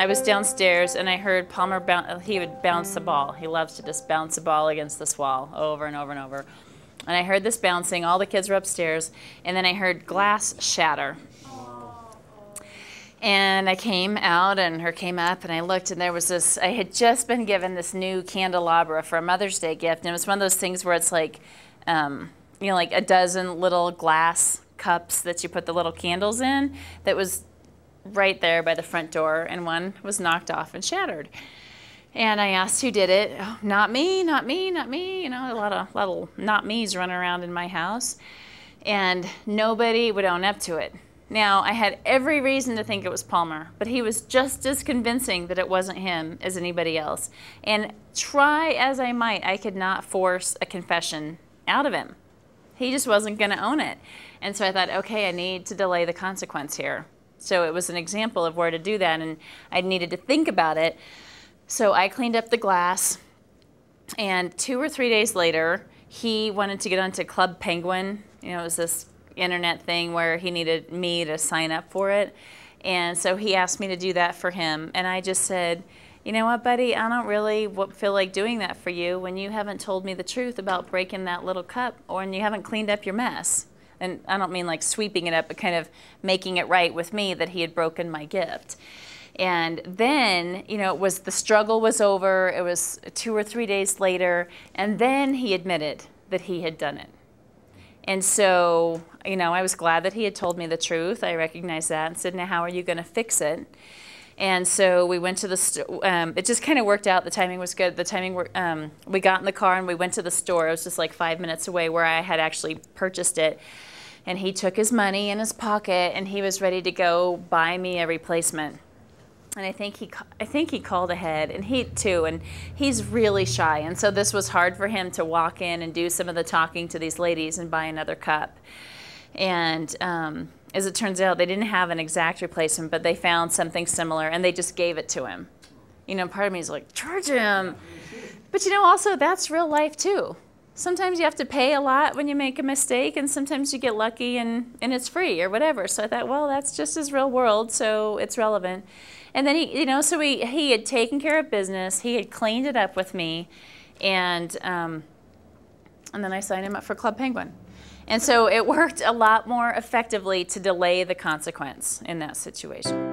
I was downstairs and I heard Palmer he would bounce the ball. He loves to just bounce the ball against this wall over and over and over. And I heard this bouncing, all the kids were upstairs, and then I heard glass shatter. And I came out and her came up and I looked and there was this, I had just been given this new candelabra for a Mother's Day gift, and it was one of those things where it's like, you know, like a dozen little glass cups that you put the little candles in, that was right there by the front door, and one was knocked off and shattered. And I asked who did it. Oh, not me, not me, not me. You know, a lot of not me's running around in my house. And nobody would own up to it. Now, I had every reason to think it was Palmer, but he was just as convincing that it wasn't him as anybody else. And try as I might, I could not force a confession out of him. He just wasn't going to own it. And so I thought, okay, I need to delay the consequence here. So it was an example of where to do that, and I needed to think about it. So I cleaned up the glass, and 2 or 3 days later, he wanted to get onto Club Penguin. You know, it was this internet thing where he needed me to sign up for it. And so he asked me to do that for him. And I just said, you know what, buddy, I don't really feel like doing that for you when you haven't told me the truth about breaking that little cup, or when you haven't cleaned up your mess. And I don't mean like sweeping it up, but kind of making it right with me that he had broken my gift. And then, you know, the struggle was over. It was 2 or 3 days later, and then he admitted that he had done it. And so, you know, I was glad that he had told me the truth. I recognized that and said, now how are you going to fix it? And so we went to the store. It just kind of worked out. The timing was good. The timing, we got in the car and we went to the store. It was just like 5 minutes away where I had actually purchased it. And he took his money in his pocket and he was ready to go buy me a replacement. And I think he called ahead, and he's really shy, and so this was hard for him to walk in and do some of the talking to these ladies and buy another cup. And as it turns out, they didn't have an exact replacement, but they found something similar, and they just gave it to him. You know, part of me is like, charge him. But you know, also that's real life too. Sometimes you have to pay a lot when you make a mistake, and sometimes you get lucky and it's free or whatever. So I thought, well, that's just his real world, so it's relevant. And then he, you know, so he had taken care of business. He had cleaned it up with me, and then I signed him up for Club Penguin. And so it worked a lot more effectively to delay the consequence in that situation.